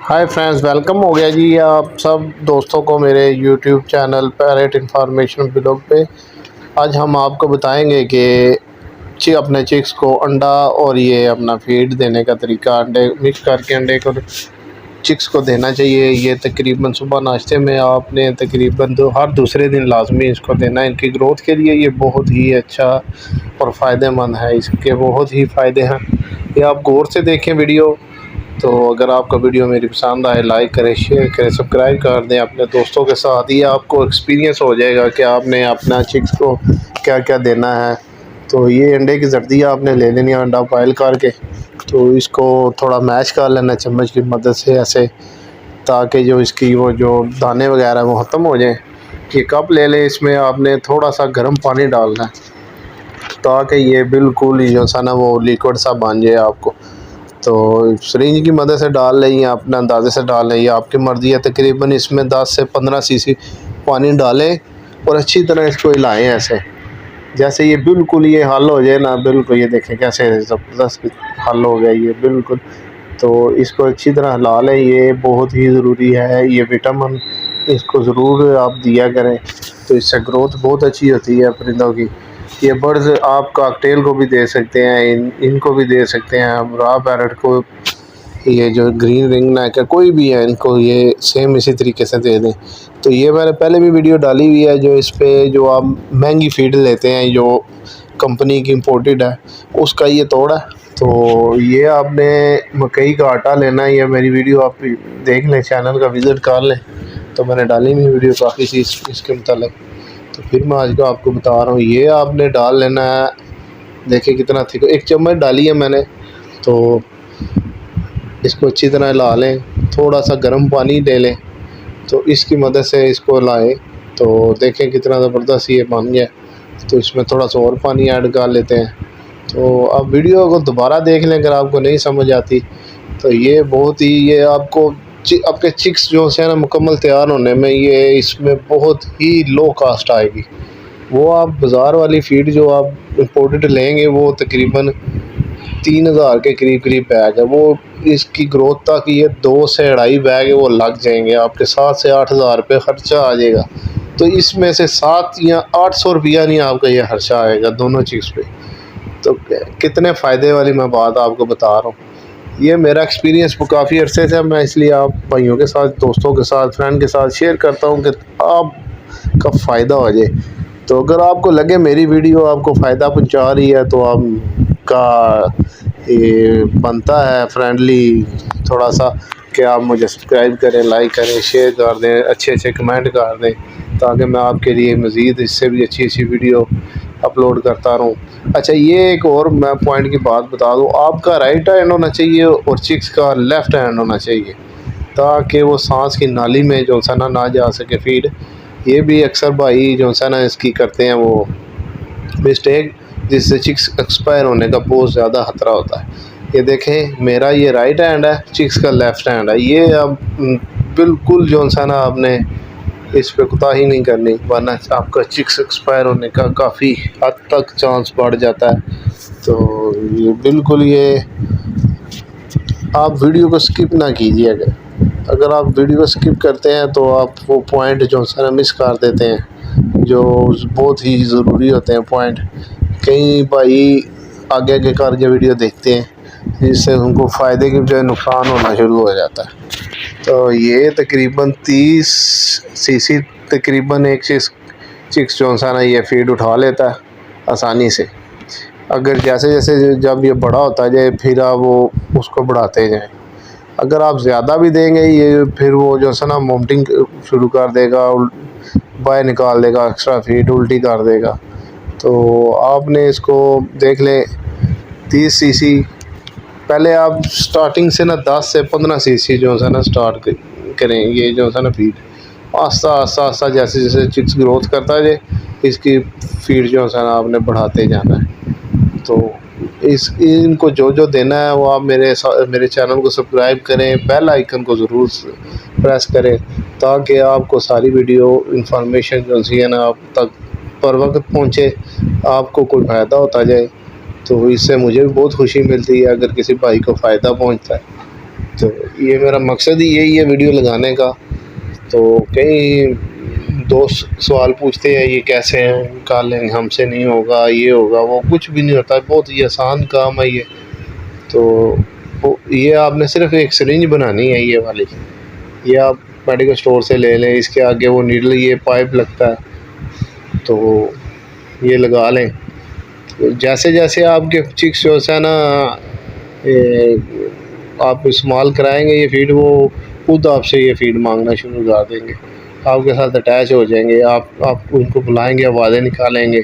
Hi friends, welcome हो गया जी आप सब दोस्तों को मेरे YouTube channel parrot information blog पे। आज हम आपको बताएंगे कि अपने चिक्स को अंडा और ये अपना फीड देने का तरीका। अंडे मिक्स करके अंडे को चिक्स को देना चाहिए। ये तकरीबन सुबह नाश्ते में आपने तकरीबन हर दूसरे दिन लाजमी इसको देना है। इनकी ग्रोथ के लिए ये बहुत ही अच्छा और फ़ायदेमंद है। इसके बहुत ही फ़ायदे हैं। ये आप गौर से देखें वीडियो। तो अगर आपका वीडियो मेरी पसंद आए, लाइक करें, शेयर करें, सब्सक्राइब कर दें अपने दोस्तों के साथ। ये आपको एक्सपीरियंस हो जाएगा कि आपने अपना चिक्स को क्या क्या देना है। तो ये अंडे की जर्दियाँ आपने ले लेनी है अंडा बॉयल करके। तो इसको थोड़ा मैश कर लेना चम्मच की मदद से ऐसे, ताकि जो इसकी वो जो दाने वगैरह वो ख़त्म हो जाएँ। ये कप ले लें, इसमें आपने थोड़ा सा गर्म पानी डालना है ताकि ये बिल्कुल ही जो सा ना वो लिक्विड सा बन जाए आपको। तो सिरिंज की मदद से डाल लें या अपने अंदाजे से डाल लें, या आपकी मर्ज़ी है। तकरीबन इसमें 10 से 15 सीसी पानी डालें और अच्छी तरह इसको हिलाएं ऐसे। जैसे ये बिल्कुल ये हल हो जाए ना, बिल्कुल ये देखें कैसे ज़बरदस्त हल हो गया ये बिल्कुल। तो इसको अच्छी तरह हिला लें। ये बहुत ही ज़रूरी है, ये विटामिन इसको ज़रूर आप दिया करें। तो इससे ग्रोथ बहुत अच्छी होती है परिंदों की। ये बर्ड्स आप कॉकटेल को भी दे सकते हैं, इनको भी दे सकते हैं। हम रॉ पैरट को, ये जो ग्रीन रिंग नेक है, कोई भी है, इनको ये सेम इसी तरीके से दे दें। तो ये मैंने पहले भी वीडियो डाली हुई है। जो इस पे जो आप महंगी फीड लेते हैं जो कंपनी की इम्पोर्टेड है, उसका ये तोड़ है। तो ये आपने मकई का आटा लेना है। ये मेरी वीडियो आप देख लें, चैनल का विज़िट कर लें। तो मैंने डाली हुई वीडियो काफ़ी सी इसके मतलब। तो फिर मैं आज का आपको बता रहा हूँ। ये आपने डाल लेना है, देखिए कितना थिक, 1 चम्मच डाली है मैंने। तो इसको अच्छी तरह हिला लें। थोड़ा सा गर्म पानी ले लें, तो इसकी मदद से इसको हिलाएं। तो देखें कितना ज़बरदस्त ये बन गया। तो इसमें थोड़ा सा और पानी ऐड कर लेते हैं। तो आप वीडियो को दोबारा देख लें अगर आपको नहीं समझ आती। तो ये बहुत ही, ये आपको आपके चिक्स जो है ना मुकम्मल तैयार होने में ये इसमें बहुत ही लो कास्ट आएगी। वो आप बाज़ार वाली फ़ीड जो आप इम्पोर्टेड लेंगे वो तकरीबन 3000 के करीब करीब बैग है। वो इसकी ग्रोथ तक ये 2 से 2.5 बैग है वो लग जाएंगे आपके। 7 से 8 हज़ार रुपये ख़र्चा आ जाएगा। तो इसमें से 7 या 800 रुपया नहीं आपका ये खर्चा आएगा दोनों चिक्स पे। तो कितने फ़ायदे वाली मैं बात आपको बता रहा हूँ। ये मेरा एक्सपीरियंस वो काफ़ी अरसे से, मैं इसलिए आप भाइयों के साथ, दोस्तों के साथ, फ्रेंड के साथ शेयर करता हूँ कि आपका फ़ायदा हो जाए। तो अगर आपको लगे मेरी वीडियो आपको फ़ायदा पहुँचा रही है, तो आपका ये बनता है फ्रेंडली थोड़ा सा कि आप मुझे सब्सक्राइब करें, लाइक करें, शेयर कर दें, अच्छे अच्छे कमेंट कर दें, ताकि मैं आपके लिए मज़ीद इससे भी अच्छी अच्छी वीडियो अपलोड करता रहूँ। अच्छा, ये एक और मैं पॉइंट की बात बता दूँ। आपका राइट हैंड होना चाहिए और चिक्स का लेफ़्ट हैंड होना चाहिए, ताकि वो सांस की नाली में जो सा ना जा सके फीड। ये भी अक्सर भाई जो सा ना इसकी करते हैं वो मिस्टेक, जिससे चिक्स एक्सपायर होने का बहुत ज़्यादा ख़तरा होता है। ये देखें मेरा ये राइट हैंड है, चिक्स का लेफ़्ट हैंड है। ये अब बिल्कुल जो सा ना आपने इस पे कोताही नहीं करनी, वरना आपका चिक्स एक्सपायर होने का काफ़ी हद तक चांस बढ़ जाता है। तो ये बिल्कुल ये आप वीडियो को स्किप ना कीजिए। अगर आप वीडियो को स्किप करते हैं तो आप वो पॉइंट जो है ना मिस कर देते हैं, जो बहुत ही ज़रूरी होते हैं पॉइंट। कई भाई आगे आगे करके वीडियो देखते हैं, जिससे उनको फ़ायदे की बजाय नुकसान होना शुरू हो जाता है। तो ये तकरीबन 30 सीसी तकरीबन एक चिक्स जो सा ना ये फीड उठा लेता है आसानी से। अगर जैसे जैसे जब ये बड़ा होता जाए फिर आप वो उसको बढ़ाते जाएं। अगर आप ज़्यादा भी देंगे ये फिर वो जो है ना वोमिटिंग शुरू कर देगा, बाहर निकाल देगा, एक्स्ट्रा फीड उल्टी कर देगा। तो आपने इसको देख लें 30 सीसी। पहले आप स्टार्टिंग से ना 10 से 15 सीसी जो है ना स्टार्ट करें। ये जो है ना फीड आस्ता आस्ता आस्ता जैसे जैसे चिक्स ग्रोथ करता है इसकी फीड जो है ना आपने बढ़ाते जाना है। तो इनको जो जो देना है वो आप मेरे चैनल को सब्सक्राइब करें, बेल आइकन को ज़रूर प्रेस करें, ताकि आपको सारी वीडियो इंफॉर्मेशन जो है ना आप तक पर वक्त पहुँचे, आपको कोई फ़ायदा होता जाए। तो इससे मुझे भी बहुत खुशी मिलती है अगर किसी भाई को फ़ायदा पहुँचता है। तो ये मेरा मकसद ही यही है वीडियो लगाने का। तो कई दोस्त सवाल पूछते हैं ये कैसे हैं निकालेंगे, हमसे नहीं होगा, ये होगा वो, कुछ भी नहीं होता, बहुत ही आसान काम है ये। तो ये आपने सिर्फ एक सिरिंज बनानी है, ये वाली, ये आप मेडिकल स्टोर से ले लें। इसके आगे वो नीडल, ये पाइप लगता है, तो ये लगा लें। तो जैसे जैसे आपके चिक्स जो है ना आप इस्तेमाल कराएंगे ये फ़ीड, वो खुद आपसे ये फ़ीड मांगना शुरू कर देंगे, आपके साथ अटैच हो जाएंगे। आप उनको बुलाएंगे, आवाज़ें निकालेंगे,